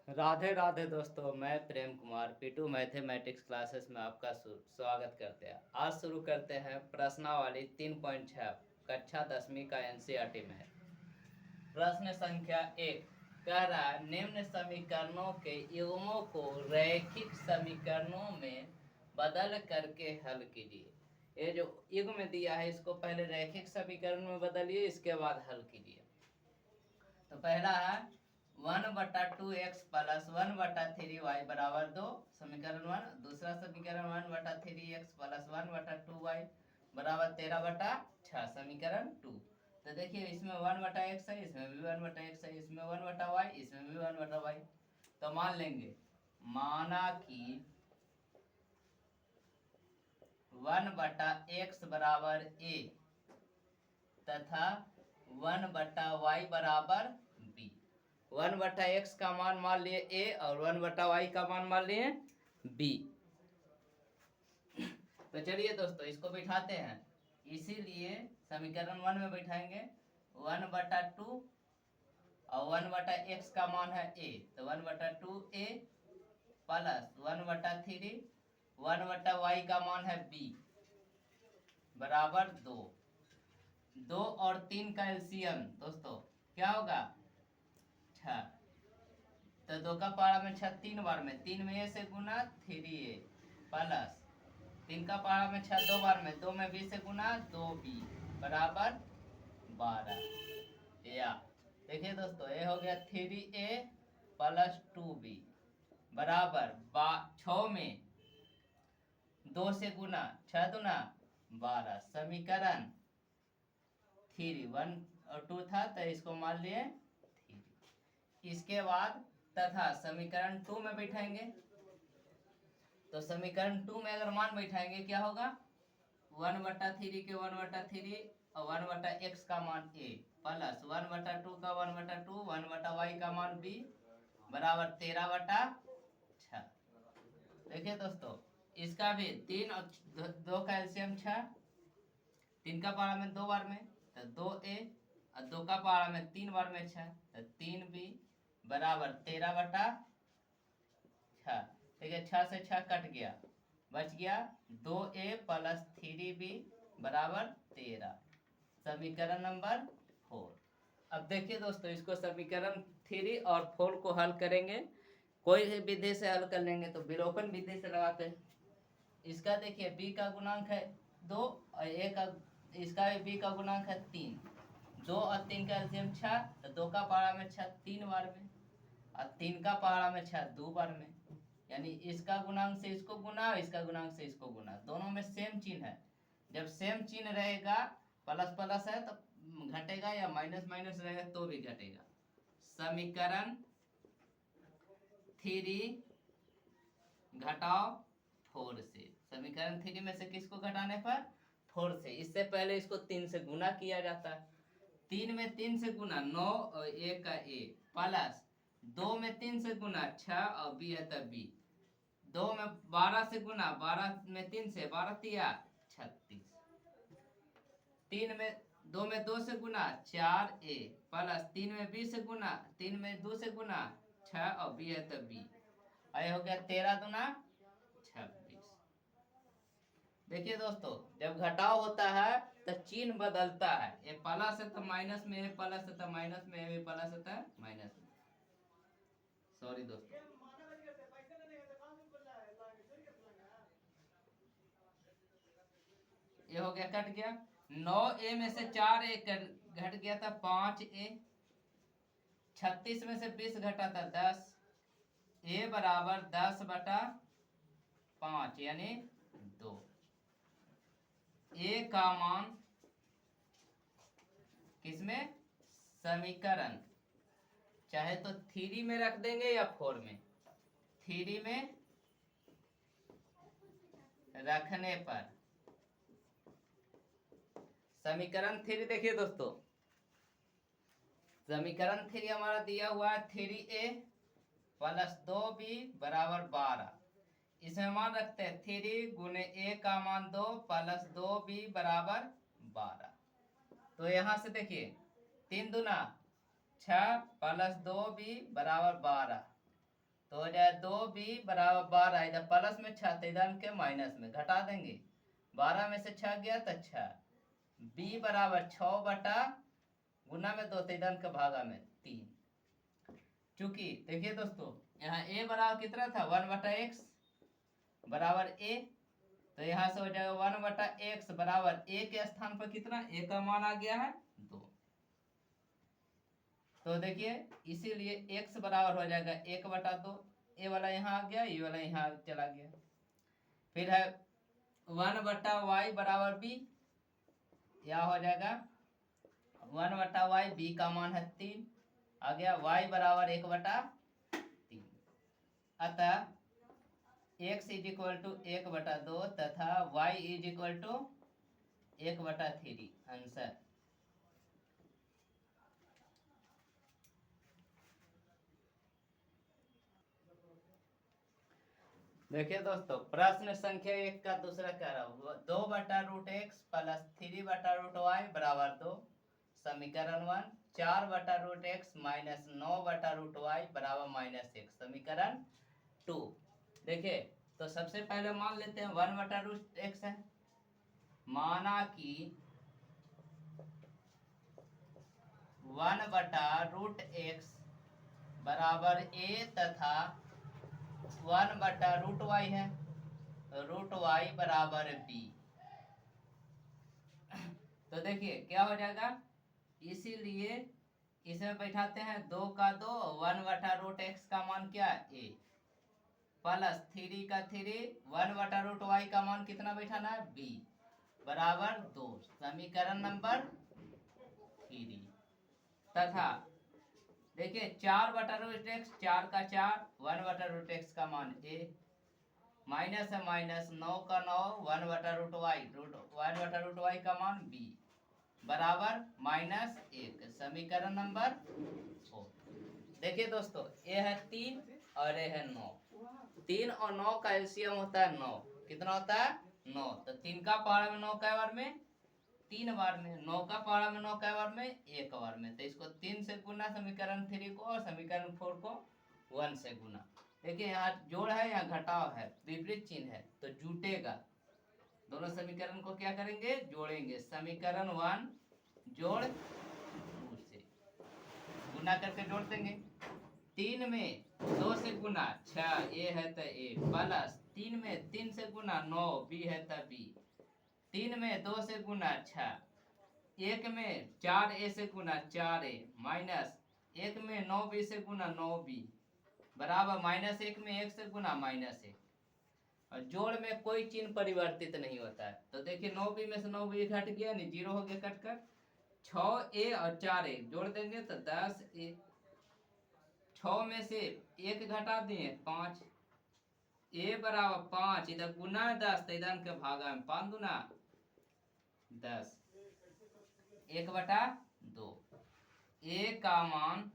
राधे राधे दोस्तों, मैं Prem Kumar P2 mathematics classes में आपका स्वागत करते हैं। आज शुरू करते हैं प्रश्नावली 3.6 कक्षा 10वीं का NCERT में। प्रश्न संख्या 1 कह रहा है निम्न समीकरणों के युग्मों को रैखिक समीकरणों में बदल करके हल कीजिए। ये जो युग्म दिया है इसको पहले रैखिक समीकरण में बदलिए, इसके बाद हल कीजिए। तो पहला है 1/2x प्लस 1/3y बराबर 2, समीकरण 1। दूसरा समीकरण 1/3x प्लस 1/2y बराबर 13/6, समीकरण 2। तो देखिए इसमें 1/x है, इसमें भी 1/x है, इसमें 1/y, इसमें भी 1/y। तो मान लेंगे, माना कि 1/x बराबर a तथा 1/y बराबर b। 1/x का मान लिए a और 1/y का मान लिए b। तो चलिए दोस्तों इसको बिठाते हैं। इसीलिए समीकरण 1 में बिठाएंगे 1/2 और 1/x का मान है a, तो 1/2a प्लस 1/3 1/y का मान है b बराबर 2। 2 और 3 का एलसीएम दोस्तों क्या होगा? 6। तो 2 का पहाड़ा में 6 3 बार में, 3 में a से गुना 3a प्लस 3 का पहाड़ा में 6 2 बार में, 2 में b से गुना 2b बराबर 12। या देखिए दोस्तों ये हो गया 3a प्लस 2b बराबर 6 में 2 से गुना 6 दूना 12, समीकरण 3 1 और 2 था तो इसको मान लिए 3। इसके बाद तथा समीकरण 2 में बैठाएंगे। तो समीकरण 2 में अगर मान बैठाएंगे क्या होगा? 1/3 के 1/3 और 1/x का मान a प्लस 1/2 का 1/2 1/y का मान b बराबर 13/6। देखिए दोस्तों इसका भी 3 और 2 का एलसीएम 6, 3 का पहाड़ा में 2 बार में तो 2a और 2 का पहाड़ा में 3 बार में 6 तो 3b बराबर 13/6। ठीक है, 6 से 6 कट गया, बच गया 2a प्लस 3b बराबर 13, समीकरण नंबर 4। अब देखिए दोस्तों इसको समीकरण 3 और 4 को हल करेंगे। कोई भी विधि से हल कर लेंगे, तो विलोपन विधि से लगाते हैं। इसका देखिए b का गुणांक है 2 और a का, इसका भी b का गुणांक है 3। 2 और 3 का एलसीएम 6, तो 2 का पहाड़ा में 6 3 बार में और 3 का पहाड़ा में 6 2 बार में, यानी इसका गुणांक से इसको गुना और इसका गुणांक से इसको गुना, दोनों में सेम चिन्ह है। जब सेम चिन्ह रहेगा, प्लस प्लस है तो घटेगा, या माइनस माइनस रहेगा तो भी घटेगा। समीकरण 3 घटाओ 4 से, समीकरण 3 में से किसको घटाने पर? 4 से। इससे पहले इसको 3 से गुना किया जाता है। 3 में 3 से गुना 9 और a का a प्लस 2 में 3 से गुना 6 और b है तो b, 2 में 12 से गुना 12 में 3 से 12 तिया 36, 3 में 2 में 2 से गुना 4a प्लस 3 में b से गुना 3 में 2 से गुना 6 और b है तो b, आए हो गया 13 दूना 26। देखिए दोस्तों जब घटाव होता है तो चिन्ह बदलता है, ये प्लस है तो माइनस में, है प्लस है तो माइनस में, है प्लस है तो माइनस में। सॉरी दोस्तों, ये हो गया कट गया। 9a में से 4a घट गया था 5a, 36 में से 20 घटा था 10, a बराबर 10/5 यानी 2। a का मान किसमें? समीकरण, चाहे तो 3 में रख देंगे या 4 में। 3 में रखने पर समीकरण 3 देखिए दोस्तों, समीकरण 3 हमारा दिया हुआ है 3a प्लस 2b बराबर 12। इसमें मान रखते हैं 3 गुने a का मान 2 प्लस 2b बराबर 12। तो यहाँ से देखिए 3 दूना 6 प्लस 2b बराबर 12, तो हो जाए 2b बराबर 12, इधर प्लस में 6 तो इधर के माइनस में घटा देंगे, 12 में से 6 गया तो 6, b बराबर 6 बटा गुना में 2 तो इधर के भागा में 3। चूंकि देखिए दोस्तों यहाँ a बराबर कितना था 1 बटा एक्स बराबर a, तो यहाँ से हो जाएगा 1 बटा एक्स बराबर a के स्थान पर कितना a का मान आ गया है 2। तो देखिए इसीलिए x बराबर हो जाएगा 1 बटा 2, ए वाला यहाँ आ गया, ये वाला यहाँ चला गया। फिर है 1 बटा वाई बराबर b, यह हो जाएगा 1 बटा वाई, b का मान है 3 आ गया, y बराबर 1 बटा 3। अतः x इज इक्वल टू 1 बटा 2 तथा y इज इक्वल टू 1 बटा 3 आंसर। देखिए दोस्तों प्रश्न संख्या 1 का दूसरा कह रहा हूँ 2 बटा रूट एक्स प्लस 3 बटा रूट वाई बराबर 2, समीकरण 1। 4 बटा रूट एक्स माइनस 9 बटा रूट वाई बराबर माइनस 1, समीकरण 2। देखिए तो सबसे पहले मान लेते हैं 1 बटा रूट एक्स है, माना कि 1 बटा रूट एक्स बराबर a तथा 1 बटा रूट वाई है, रूट वाई बराबर b। तो देखिए क्या हो जाएगा, इसीलिए इसमें बैठाते हैं 2 का 2, 1 बटा रूट एक्स का मान क्या a प्लस 3 का 3, 1 बटा रूट वाई का मान कितना बैठाना है b बराबर 2, समीकरण नंबर 3। तथा देखिए 4 बटा रूट एक्स, 4 का 4, 1 बटा रूट एक्स का मान a, माइनस है माइनस 9 का 9, 1 बटा रूट वाई, 1 बटा रूट वाई का मान b बराबर माइनस 1, समीकरण नंबर 4। देखिए दोस्तों ये है 3 और ये है 9, 3 और 9 का एलसीएम होता है 9, कितना होता है 9, तो 3 का पारा में 9 कै बार में 3 बार में, 9 का पारा में 9 कै बार में 1 बार में, तो इसको 3 से गुना समीकरण 3 को, और समीकरण 4 को 1 से गुना। देखिए यहाँ जोड़ है यहाँ घटाव है, विपरीत चिन्ह है तो जुटेगा, दोनों समीकरण को क्या करेंगे जोड़ेंगे, समीकरण 1 जोड़ 2 से गुना करके जोड़ देंगे। 3 में 2 से गुना 6 ए है तो ए, प्लस 3 में 3 से गुना 9 बी है तो बी, 3 में 2 से गुना 6, 1 में 4 ए से गुना 4 ए, माइनस 1 में 9 बी से गुना 9 बी बराबर माइनस 1 में 1 से गुना माइनस 1। और जोड़ में कोई चिन्ह परिवर्तित नहीं होता है, तो देखिए 9b में से 9b घट गया, नहीं 0 हो गया कट कर, 6a और 4a जोड़ देंगे तो 10a, 6 में से 1 घटा दिए 5, a बराबर 5, इधर गुना 10 तो इधर के भागा में 5 गुना 10, 1 बटा 2, a का मान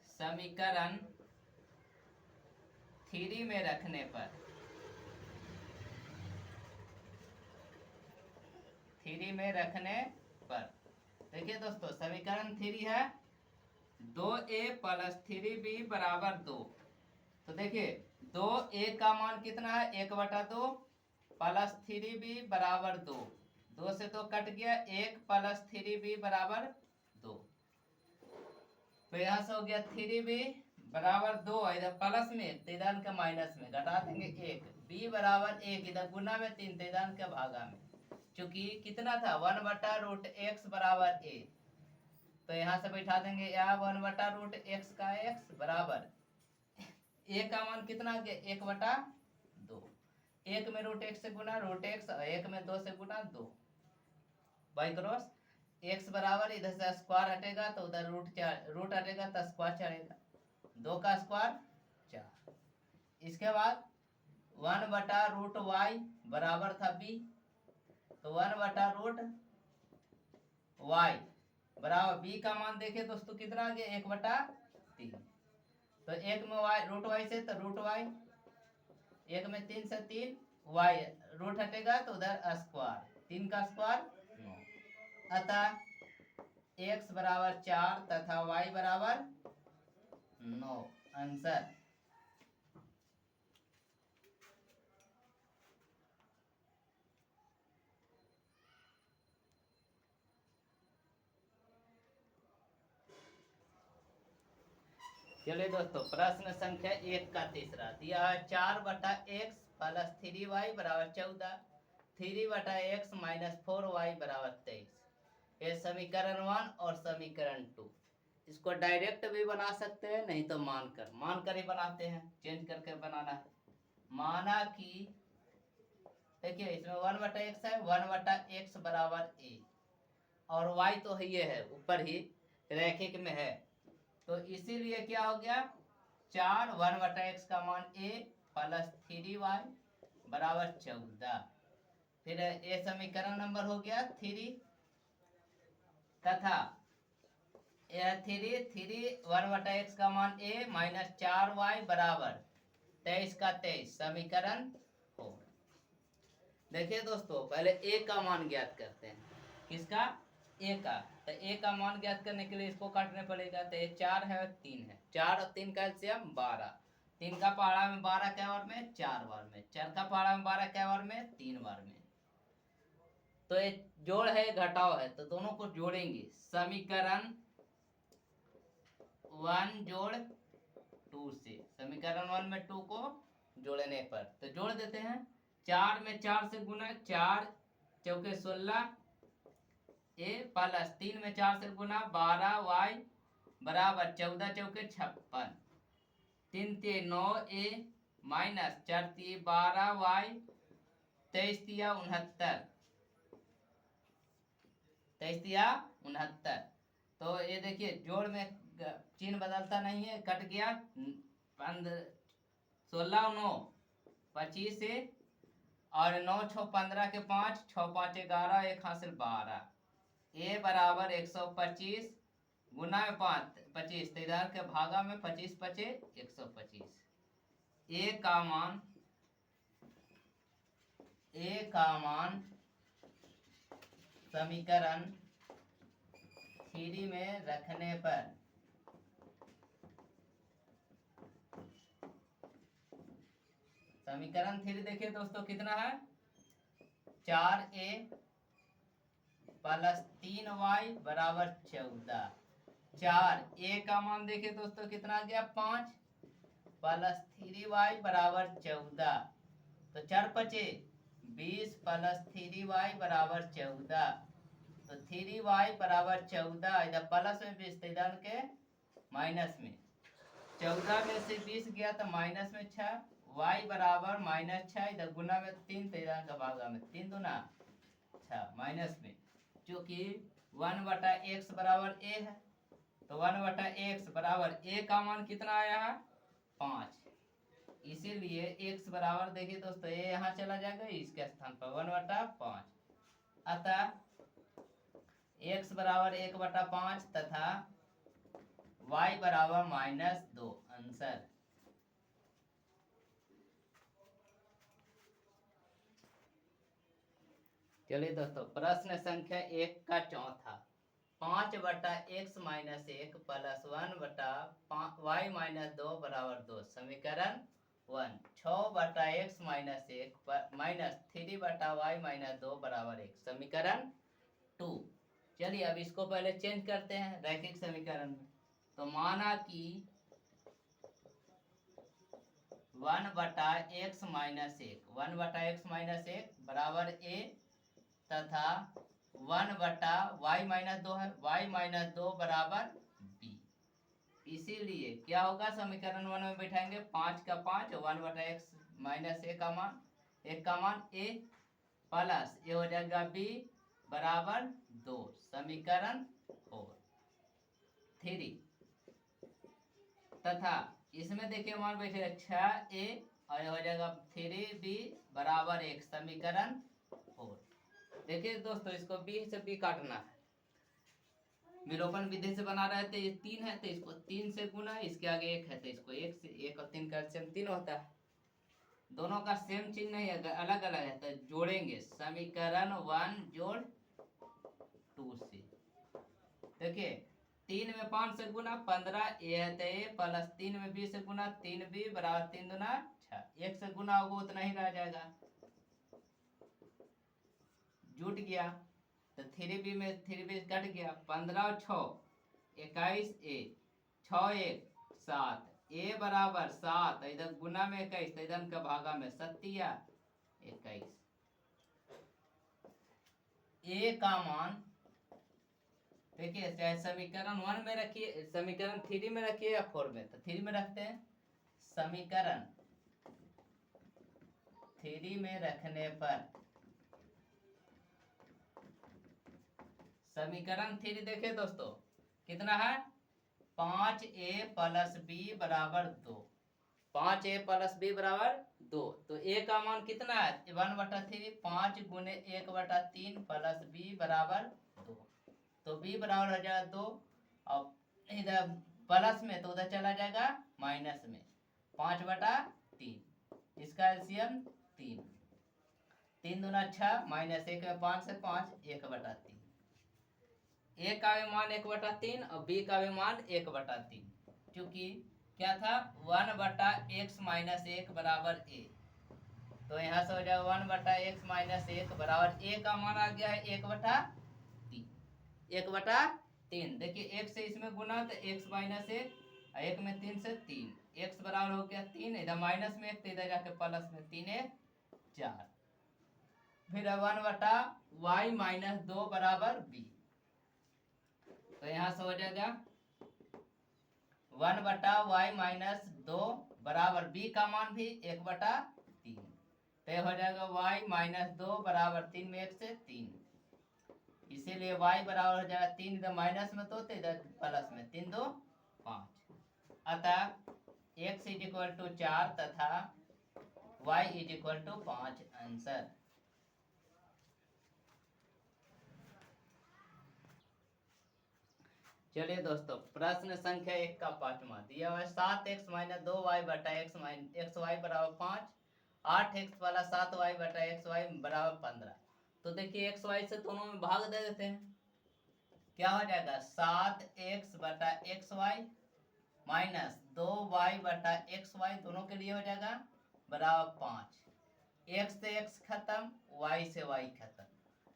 समीकरण 3 में रखने पर 3 में रखने पर देखिए दोस्तों समीकरण 3 है 2a प्लस 3b बराबर 2, तो देखिए 2a का मान कितना है 1 बटा 2 प्लस 3b बराबर 2, 2 से 2 कट गया, 1 प्लस 3b बराबर 2, तो यहाँ से हो गया 3b बराबर 2, इधर प्लस में तो इधर के माइनस में घटा देंगे 1, b बराबर 1, इधर गुना में 3 तो इधर के भागा में, चूंकि कितना था 1 बटा रूट एक्स बराबर a, तो यहाँ से बैठा देंगे यहाँ 1 बटा रूट एक्स का x बराबर a का मान कितना आ गया 1 बटा 2, 1 में रूट एक्स से गुना रूट एक्स, 1 में 2 से गुना 2 बाई क्रॉस, x बराबर इधर से स्क्वायर हटेगा तो उधर रूट हटेगा तो स्क्वायर चढ़ेगा, 2 का स्क्वायर 4। इसके बाद 1 बटा रूट वाई बराबर था b, तो 1 बटा रूट वाई बराबर b का मान देखिए दोस्तों कितना आ गया 1 बटा 3, तो 1 में y रूट वाई से तो रूट वाई, 1 में 3 से 3 वाई, रूट हटेगा तो उधर स्क्वायर, 3 का स्क्वायर 9, अतः x बराबर 4 तथा y बराबर नो आंसर। चलिए दोस्तों, प्रश्न संख्या 1 का तीसरा दिया है 4/x प्लस 3y बराबर 14, 3/x माइनस 4y बराबर 23। ये समीकरण 1 और समीकरण 2। इसको डायरेक्ट भी बना सकते हैं, नहीं तो मानकर ही बनाते हैं, चेंज करके बनाना है। माना कि देखिए इसमें 1/x है, 1/x बराबर a और y तो ये है ऊपर ही रैखिक में है, तो इसीलिए क्या हो गया 4 1/x का मान a प्लस 3y बराबर 14। फिर ये समीकरण नंबर हो गया 3 तथा यह 3 1/x का मान a माइनस 4y बराबर 23 का 23 समीकरण हो। देखिए दोस्तों, पहले a का मान ज्ञात करते हैं। किसका? a का। तो a का मान ज्ञात करने के लिए इसको काटने पड़ेगा। तो ये 4 है और 3 है, 4 और 3 का एलसीएम 12। 3 का पहाड़ा में 12 क्या बार में 4 बार में, 4 का पहाड़ा में 12 क्या बार में 3 बार में। तो ये जोड़ है घटाव है, तो दोनों को जोड़ेंगे। समीकरण 1 जोड़ 2 से, समीकरण 1 में 2 को जोड़ने पर तो जोड़ देते हैं। 4 में 4 से गुना, 4 चौके 16 ए प्लस 3 में 4 से गुना 12y बराबर 14 चौके 56, 3 ते 9 ए माइनस 4 ते 12y 23 तिया 69, 23 तिया 69। तो ये देखिए जोड़ में चिन्ह बदलता नहीं है, कट गया। 16 9 25 से और 9 6 15 के 5 6 5 11 1 हासिल 12 a बराबर 125 गुना में 5 25, तो इधर के भागा में 25 बचे 125। a का मान समीकरण 3 में रखने पर समीकरण 3 देखिए दोस्तों कितना है 4a प्लस 3y बराबर 14। 4a का मान देखिए दोस्तों कितना आ गया 5 प्लस 3y बराबर 14, तो 4 5 20 प्लस 3y बराबर 14, तो 3y बराबर 14। इधर प्लस में 20 तो इधर के माइनस में 14 में से 20 गया तो माइनस में 6, y बराबर माइनस 6, इधर गुना में 3 तो इधर का भागा में 3 दूना 6 माइनस में, क्योंकि 1/x बराबर a है, तो 1/x बराबर a का मान कितना आया है 5। इसीलिए x बराबर देखिए दोस्तों a यहाँ चला जाएगा, इसके स्थान पर 1/5, अतः x बराबर 1/5 तथा y बराबर -2 आंसर। चलिए दोस्तों, प्रश्न संख्या 1 का चौथा 5/x minus 1 plus 1/y minus 2 बराबर 2 समीकरण 1। 6/x minus 1 minus 3/y minus 2 बराबर 1 समीकरण 2। चलिए अब इसको पहले चेंज करते हैं रैखिक समीकरण में। तो माना कि 1/x माइनस 1 बराबर a तथा 1/y माइनस 2 है, y माइनस 2 बराबर b। इसीलिए क्या होगा समीकरण 1 में बैठाएंगे 5 का 5 1/x माइनस 1 का मान a प्लस ये हो जाएगा b बराबर 2 समीकरण 3 तथा इसमें देखिए मान बैठे 6a और हो जाएगा 3b बराबर 1 समीकरण 4। देखिए दोस्तों, इसको b से b काटना है, विलोपन विधि से बना रहे थे। ये 3 है तो इसको 3 से गुना, इसके आगे 1 है तो इसको 1 से, 1 और 3 का एलसीएम 3 होता है। दोनों का सेम चिन्ह नहीं है, अलग अलग है, तो जोड़ेंगे समीकरण 1 जोड़ 2 से। देखिए 3 में 5 से गुना 15 ए है तो ए, प्लस 3 में 20 से गुना 3b बराबर 3 दूना 6। 1 से गुना होगा उतना ही रह जाएगा, जुट गया। तो 3b में 3b कट गया, 15 और 6 21 ए, 6 1 7 ए बराबर 7, इधर गुना में 21 तो इधर का भागा में 7 21। ए का मान देखिए, चाहे समीकरण 1 में रखिए, समीकरण 3 में रखिए या 4 में, तो 3 में रखते हैं। समीकरण 3 में रखने पर, समीकरण 3 देखे दोस्तों कितना है, 5a प्लस b बराबर 2, 5a प्लस b बराबर 2। तो a का मान कितना है, 1/3, 5 गुने 1/3 प्लस b बराबर 2। तो b बराबर हो जाएगा 2, और इधर प्लस में तो उधर चला जाएगा माइनस में, 5/3, इसका एलसीएम 3, 3 दूना 6, माइनस 1 में 5 से 5, 1/3। ए का भी मान 1/3 और बी का भी मान 1/3, क्योंकि क्या था 1/x माइनस 1 बराबर ए, तो यहाँ से हो जाएगा 1/x माइनस 1 बराबर ए का मान आ गया है 1/3, 1/3। देखिए 1 से इसमें गुना तो x माइनस 1, 1 में 3 से 3, x बराबर हो गया 3, इधर माइनस में 1 तो इधर जाके प्लस में 3 4। फिर 1/y माइनस 2 बराबर b, तो यहाँ से हो जाएगा 1/y माइनस 2 बराबर b का मान भी 1/3, तो हो जाएगा y माइनस 2 बराबर 3 में 1 से 3, इसीलिए y बराबर हो जाएगा 3, इधर माइनस में तो इधर प्लस में, 3 2 5। अतः x इक्वल टू 4 तथा y इक्वल टू 5 आंसर। चलिए दोस्तों, प्रश्न संख्या 1 का पांचवा दिया हुआ है, 7x माइनस 2y बटा x वाई बराबर 5, 8x प्लस 7y बटा x वाई बराबर 15। तो देखिए x y से दोनों में भाग दे देते हैं, क्या हो जाएगा 7x बटा x वाई माइनस 2y बटा x वाई, दोनों के लिए हो जाएगा बराबर 5। x से x खत्म, y से y खत्म,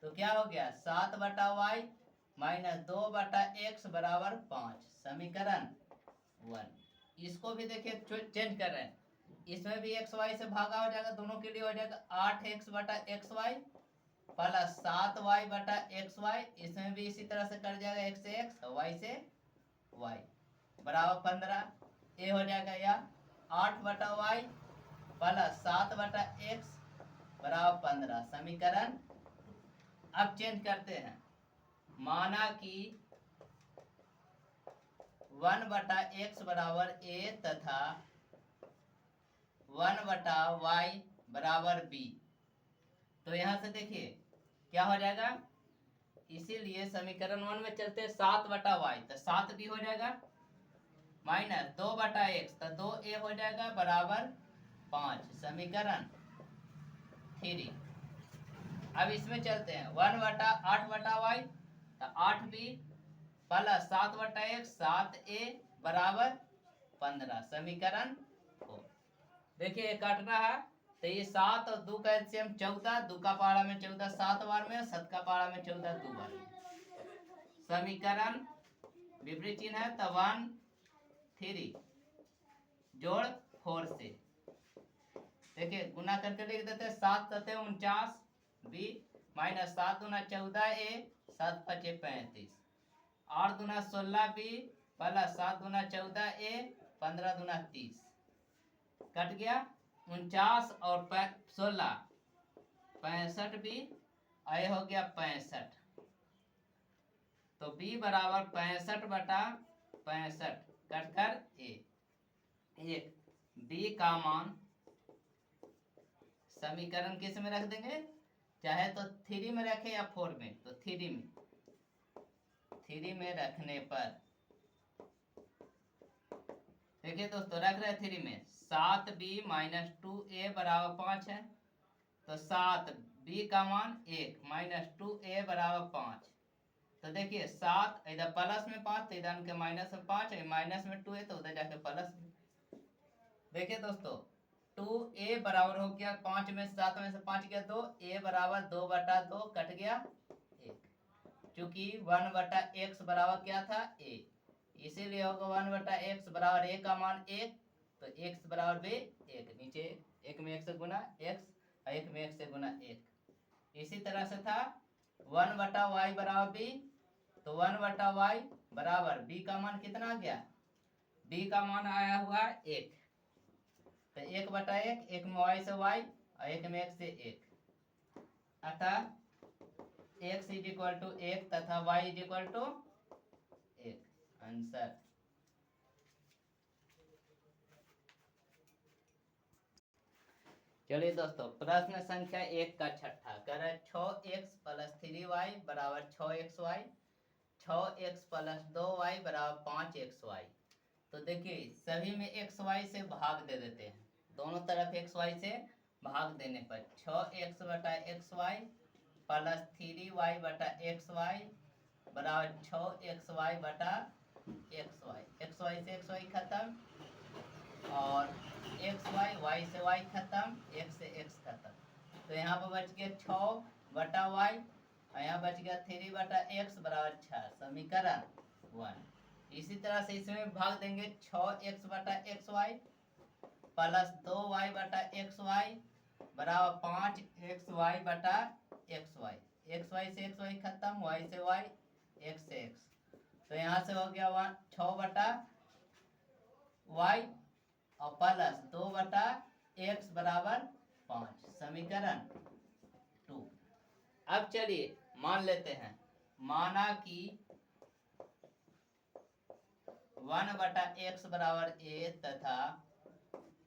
तो क्या हो गया 7/y माइनस 2/x बराबर 5, समीकरण 1। इसको भी देखिए चेंज कर रहे हैं, इसमें भी x y से भागा हो जाएगा, दोनों के लिए हो जाएगा 8x बटा x वाई प्लस 7y बटा x वाई, इसमें भी इसी तरह से कर जाएगा, x से x y से y बराबर 15। ये हो जाएगा या 8/y प्लस 7/x बराबर 15, समीकरण। अब चेंज करते हैं, माना कि 1/x बराबर a तथा 1/y बराबर b, तो यहाँ से देखिए क्या हो जाएगा, इसीलिए समीकरण 1 में चलते हैं 7/y, तो 7b हो जाएगा माइनस 2/x, तो 2a हो जाएगा बराबर 5, समीकरण 3। अब इसमें चलते हैं 1/8/y, तो 8b प्लस 7/x 7a बराबर 15, समीकरण 4। देखिए काटना है, तो ये 7 और 2 का एलसीएम 14, 2 का पारा में 14 7 बार में, 7 का पारा में 14 2 बार में, समीकरण विपरीत चिन्ह है, तो 1 3 जोड़ 4 से देखिए गुना करके लिख देते हैं, 7 7 49 b माइनस 7 दूना 14 a 7 5 35, 8 दूना 16 b प्लस 7 दूना 14 a 15 दूना 30, कट गया 49 और 16 65 b, आए हो गया 65, तो b बराबर 65/65 कट कर a, एक b का मान समीकरण किस में रख देंगे, चाहे तो 3 में रखे या 4 में, तो 3 में रखने पर देखिए दोस्तों, रख रहे 3 में 7b माइनस 2a बराबर 5 है, तो 7b का मान 1 माइनस 2a बराबर 5, तो तो देखिए 7 इधर प्लस में 5 तो इधर के माइनस में 5 माइनस में 2 है तो उधर जाके प्लस में। देखिए दोस्तों 2a बराबर हो गया 5 में 7 में से 5 गया 2, a बराबर 2/2 कट गया 1, क्योंकि 1/x बराबर क्या था a, इसीलिए होगा 1/x बराबर a का मान 1, तो x बराबर भी 1, नीचे 1 में 1 से गुना x, 1 में 1 से गुना 1। इसी तरह से था 1/y बराबर b, तो 1/y बराबर b का मान कितना आ गया, b का मान आया हुआ 1, तो 1/1, 1 में y से y और 1 में 1 से 1, अतः x इज इक्वल टू 1 तथा y is equal to 1, answer. चलिए दोस्तों प्रश्न संख्या 1 का छठा कह रहा है 6x प्लस 3y बराबर 6xy, 6x प्लस 2y बराबर 5xy। तो देखिए सभी में xy से भाग दे देते हैं, दोनों तरफ xy से भाग देने पर 6x/xy प्लस 3y बटा xy बराबर 6xy/xy, xy से xy खत्म और xy, y से y खत्म, x से x खत्म, तो यहाँ पर बच गया 6/y और यहाँ बच गया 3/x बराबर 6, समीकरण 1। इसी तरह से इसमें भाग देंगे 6x/xy प्लस 2y/xy बराबर 5xy/xy, xy से xy खत्म, y से y, x से x, तो यहाँ से हो गया 6/y और प्लस 2/x बराबर 5, समीकरण 2। अब चलिए मान लेते हैं, माना कि 1/x बराबर a तथा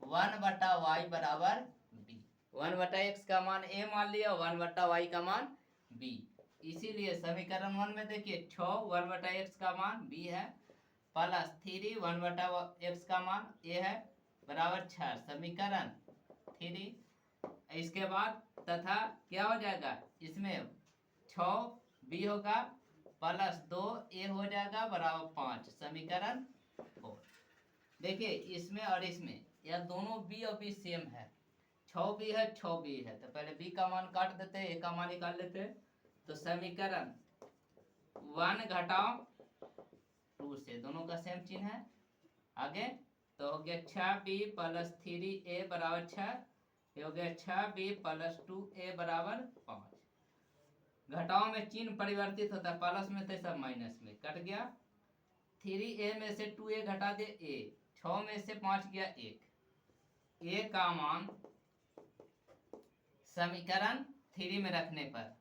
1/y बराबर b। 1/x का मान a मान लिया, 1/y का मान b, इसीलिए समीकरण 1 में देखिए 6 1/x का मान b है, प्लस 3 1/x का मान a है बराबर 6, समीकरण 3। इसके बाद तथा क्या हो जाएगा, इसमें 6b होगा प्लस 2a हो जाएगा बराबर 5, समीकरण 4। देखिए इसमें और इसमें यह दोनों b और b सेम है, 6b है 6b है, तो पहले b का मान काट देते हैं, a का मान निकाल लेते हैं, तो समीकरण 1 घटाओ 2 से, दोनों का सेम चिन्ह है, आगे तो हो गया 6b प्लस 3a बराबर 6, ये हो गया 6b प्लस 2a बराबर 5। घटाओ में चिन्ह परिवर्तित होता है, प्लस में थे सब माइनस में, कट गया 3a में से 2a घटा दे a, 6 में से 5 गया 1, a का मान समीकरण 3 में रखने पर,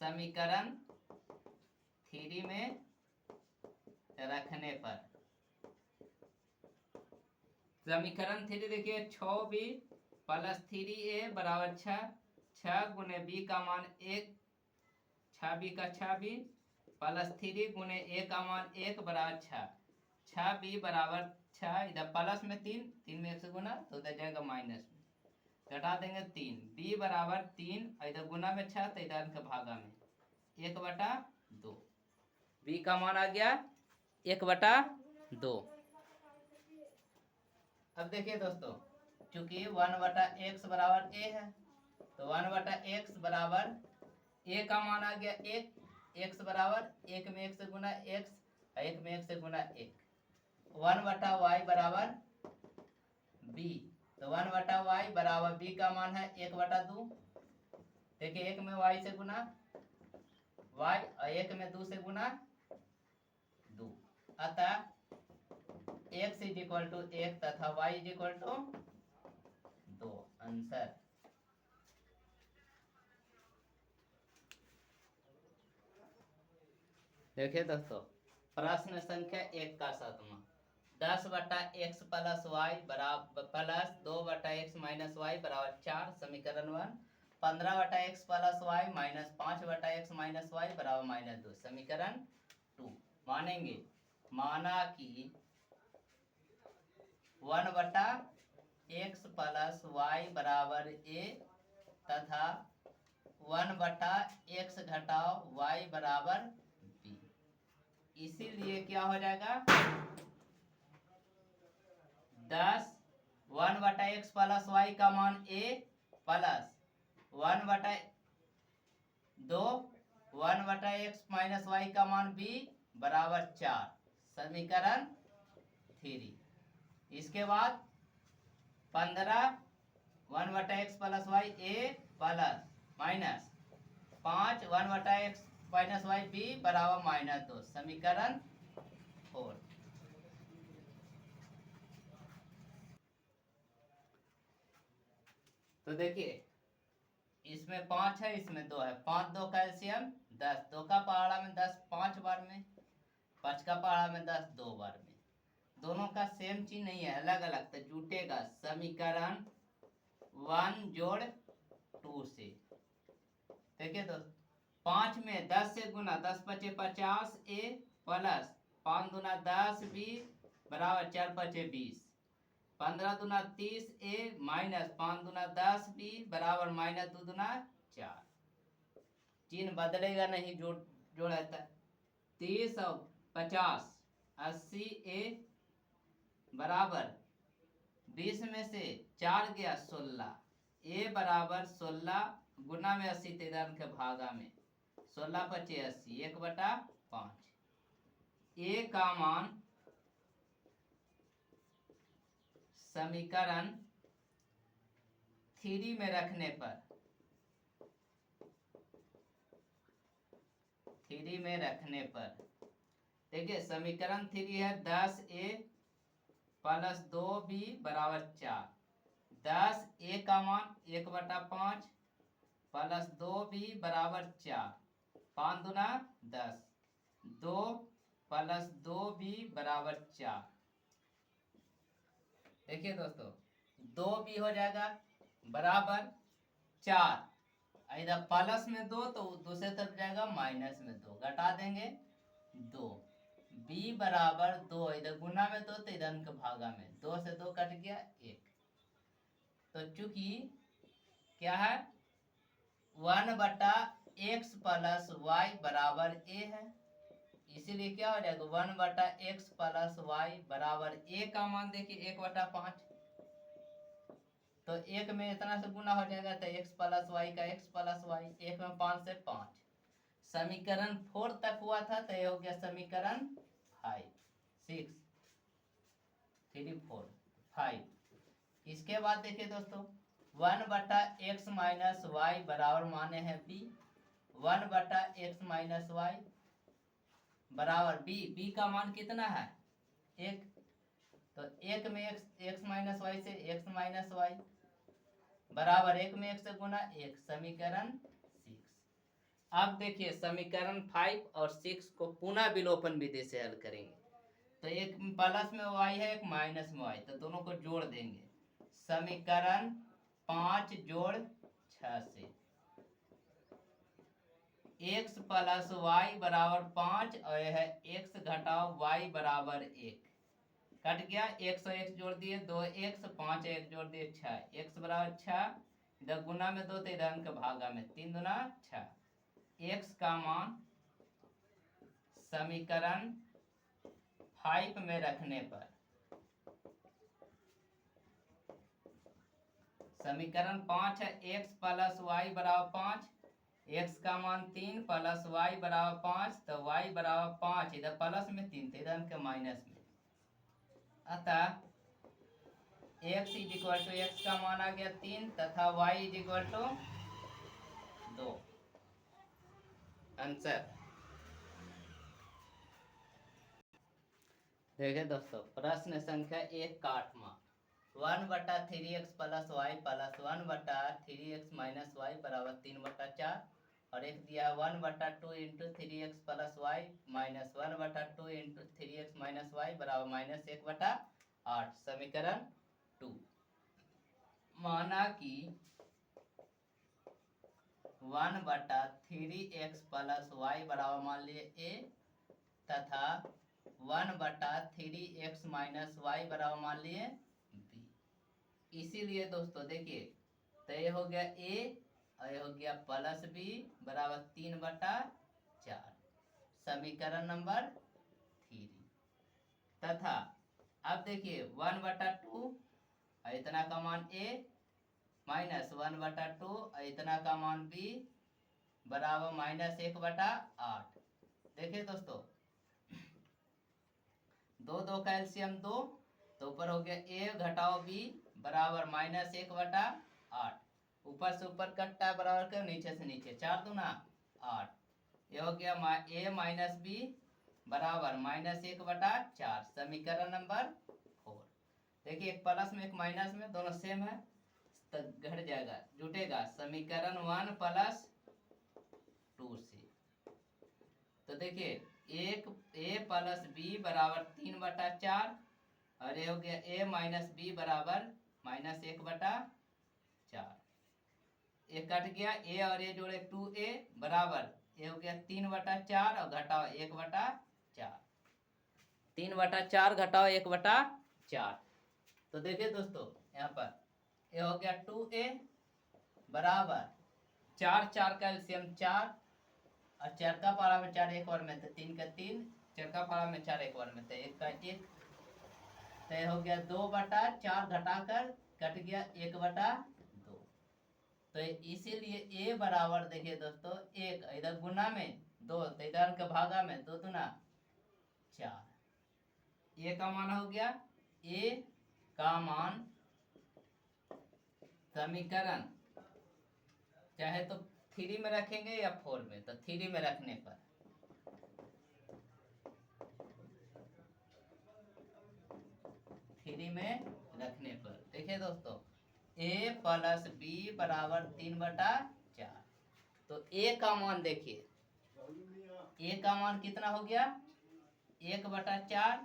समीकरण 3 में रखने पर समीकरण 3 देखिए 6b प्लस 3a बराबर 6, 6 गुने b का मान 1, 6b का 6b प्लस 3 गुने a का मान 1 बराबर 6, 6b बराबर 6, इधर प्लस में 3, 3 में 1 से गुना तो उधर जाएगा माइनस में, घटा देंगे 3, b बराबर 3, इधर गुना में 6 तो इधर के भागा में 1/2, b का मान आ गया 1/2। अब देखिए दोस्तों चूंकि 1/x बराबर a है, तो 1/x बराबर a का मान आ गया 1, x बराबर 1 में 1 से गुना x, 1 में 1 से गुना 1, 1/y बराबर b, तो 1/y बराबर b का मान है 1/2, देखिए 1 में y से गुना y और 1 में 2 से गुना 2, अतः x इज इक्वल टू 1 तथा y is equal to 2, answer. देखिए दोस्तों प्रश्न संख्या 1 का 7वां, 10/x प्लस y बराबर प्लस 2/x माइनस y बराबर 4, समीकरण 1। 15/x plus y minus 5/x minus y बराबर -2, समीकरण 2। मानेंगे, माना कि 1/x प्लस y बराबर a तथा 1/x घटाओ y बराबर इसीलिए क्या हो जाएगा 10 1/x प्लस वाई का मान a plus 1/x minus Y का मान b बराबर 4 समीकरण 3। इसके बाद 15 1/x plus y a plus minus 5 1/x minus y b बराबर -2 समीकरण 4। तो देखिए इसमें 5 है, इसमें 2 है, 5 2 कैल्शियम 10, 2 का पहाड़ा में 10 5 बार में, 5 का पहाड़ा में 10 2 बार में। दोनों का सेम चीज नहीं है, अलग अलग, तो जुटेगा समीकरण 1 जोड़ 2 से। देखिए दोस्त 5 में 10 से गुना 10 पचे 50 a प्लस 5 दूना 10 b बराबर 4 पचे 20, 15 दूना 30 a माइनस 5 दूना 10 b बराबर -2 दूना 4। चिन्ह बदलेगा नहीं, जोड़ रहता है। 30 और 50 80 a बराबर 20 में से 4 गया 16 a बराबर 16 गुना में 80 तेरह के भागा में 16 पचे 80 1/5। a का मान समीकरण 3 में रखने पर 3 में रखने पर देखिए समीकरण 3 है 10a प्लस 2b बराबर 4। 10 a का मान 1/5 प्लस 2b बराबर 4, 5 दूना 10, 2 प्लस 2b बराबर 4। देखिए दोस्तों 2b हो जाएगा बराबर 4, इधर प्लस में 2 तो दूसरे तरफ जाएगा माइनस में 2, घटा देंगे 2, b बराबर 2, इधर गुना में 2 तो इधर के भागा में 2 से 2 कट गया 1। तो चूंकि क्या है 1/x प्लस वाई बराबर a है, इसीलिए क्या हो जाएगा 1/x प्लस वाई बराबर a का मान देखिए 1/5, तो 1 में इतना से गुना हो जाएगा तो x प्लस वाई का x प्लस वाई, 1 में 5 से 5। समीकरण 4 तक हुआ था तो ये हो गया समीकरण 5 6 3 4 5। इसके बाद देखिए दोस्तों 1/x माइनस वाई बराबर माने हैं b, 1/x माइनस वाई बराबर b का मान कितना है 1, तो 1 में x माइनस वाई से x माइनस वाई बराबर 1 में 1 से गुना 1 समीकरण 6। अब देखिए समीकरण 5 और 6 को पुनः विलोपन विधि से हल करेंगे। तो एक प्लस में y है, एक माइनस में y, तो दोनों को जोड़ देंगे समीकरण 5 जोड़ 6 से x प्लस वाई बराबर 5 और यह है x घटाओ y बराबर 1, कट गया 1 से 1 जोड़ दिए 2x, 5 1 जोड़ दिए 6, x बराबर 6, इधर गुना में 2 तो इधर के भागा में 3 दूना 6। x का मान समीकरण 5 में रखने पर समीकरण 5 है x प्लस वाई बराबर 5, x का मान 3 प्लस y बराबर 5, तो y बराबर 5, इधर प्लस में 3 तो इधर के माइनस में, अतः x इक्वल टू x का मान आ गया 3 तथा y इक्वल टू 2। आंसर देखिए दोस्तों प्रश्न संख्या 1 का 8वां 1/3x plus y plus 1/3x minus y बराबर 3/4 और एक दिया है 1/2 into 3x plus y minus 1/2 into 3x minus y बराबर -1/8 समीकरण 2। माना कि 1/3x प्लस वाई बराबर मान लिए a तथा 1/3x माइनस वाई बराबर मान लिए b। इसीलिए दोस्तों देखिए तो ये हो गया a और ये हो गया प्लस b बराबर 3/4 समीकरण नंबर तथा अब देखिए 1/2 इतना का मान a माइनस 1/2 इतना का मान b बराबर -1/8। देखिए दोस्तों, दो दो कैल्शियम 2, तो ऊपर हो गया a घटाओ b बराबर -1/8। ऊपर से ऊपर कट्टा बराबर कर, नीचे से नीचे 4 दूना 8। ये हो गया a माइनस b बराबर -1/4। समीकरण नंबर 4। देखिए एक प्लस में एक माइनस में दोनों सेम है तो घट जाएगा, जुटेगा समीकरण 1 + 2c। तो देखिए एक a + b बराबर 3/4 और ये हो गया a माइनस b बराबर -1/4। ये कट गया, a और a जोड़े 2a बराबर ये हो गया 3/4 और घटाओ 1/4। 3/4 घटाओ 1/4। तो देखिए दोस्तों यहाँ पर ये हो गया 2a बराबर 4 4 कैल्शियम 4 और 4 का पारा में 4 एक और में थे 3 का 3, 4 का पारा में 4 एक और में थे 1 का 1। तो हो गया 2/4 घटाकर कट गया 1/2। तो इसीलिए a बराबर देखिए दोस्तों 1 इधर गुना में 2 तो इधर के भागा में 2 दूना 4। a का मान हो गया, a का मान समीकरण चाहे तो 3 में रखेंगे या 4 में, तो 3 में रखने पर 3 में रखने पर देखिए दोस्तों a + b बराबर 3/4। तो a का मान देखिए, a का मान कितना हो गया 1/4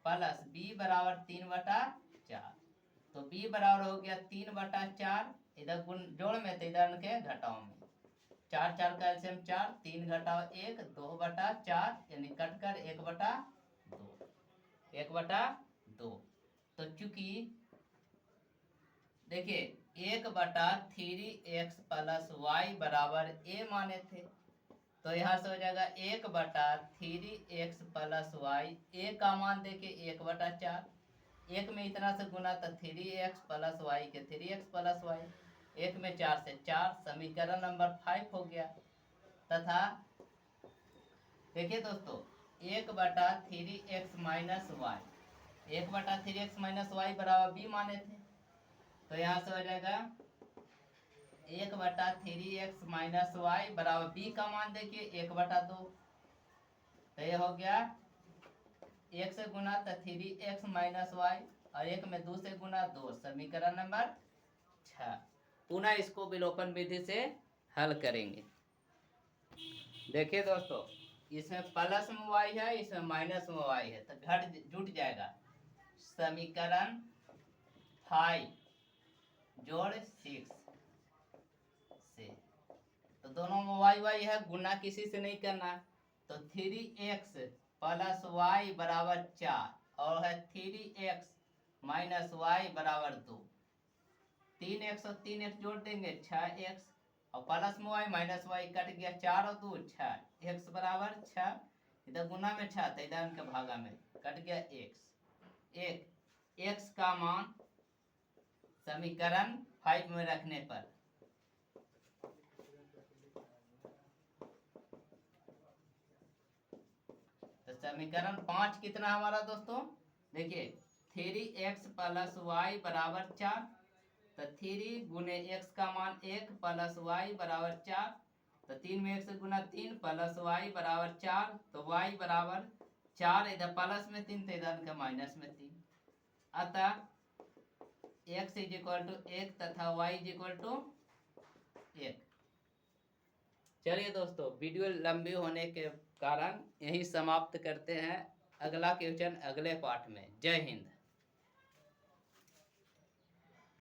प्लस b बराबर 3/4। तो b बराबर हो गया 3/4, इधर गुण जोड़ में तो इधर के घटाओ में 4 4 का एलसीएम 4, 3 घटाओ 1 2/4 यानी कटकर 1/2 1/2। तो चूंकि देखिए 1/3x + y बराबर a माने थे, तो यहाँ से हो जाएगा 1/3x + y। a का मान देखिए 1/4, 1 में इतना से गुना तो 3x + y के 3x + y, 1 में 4 से 4। समीकरण नंबर 5 हो गया। तथा देखिए दोस्तों 1/3x - y, 1/3x - y बराबर b माने थे, तो यहाँ से हो जाएगा 1/3x - y बराबर b का मान देखिए 1/2। तो ये हो गया 1 से गुना तो 3x - y और 1 में 2 से गुना 2। समीकरण नंबर 6। पुनः इसको विलोपन विधि से हल करेंगे। देखिए दोस्तों इसमें प्लस में y है, इसमें माइनस में y है, तो घट जुट जाएगा। समीकरण 5 जोड़ 6 से, तो दोनों में y है, गुना किसी से नहीं करना। तो 3x + y बराबर 4 और है 3x - y बराबर 2। 3x और 3x जोड़ देंगे 6x और प्लस में y माइनस y कट गया 4 और 2 6, x बराबर 6, इधर गुना में 6 तो इधर के भागा में कट गया x। x का मान समीकरण 5 में रखने पर तो समीकरण 5 कितना हमारा दोस्तों देखिए 3x + y बराबर 4, तो 3 गुने x का मान 1 प्लस y बराबर 4, तो 3 में 1 से गुना 3 प्लस y बराबर 4, तो y बराबर 4 इधर प्लस में 3 तो इधर का माइनस में 3। अतः x = 1 तथा y = 1। चलिए दोस्तों वीडियो लंबी होने के कारण यही समाप्त करते हैं। अगला क्वेश्चन अगले पार्ट में। जय हिंद।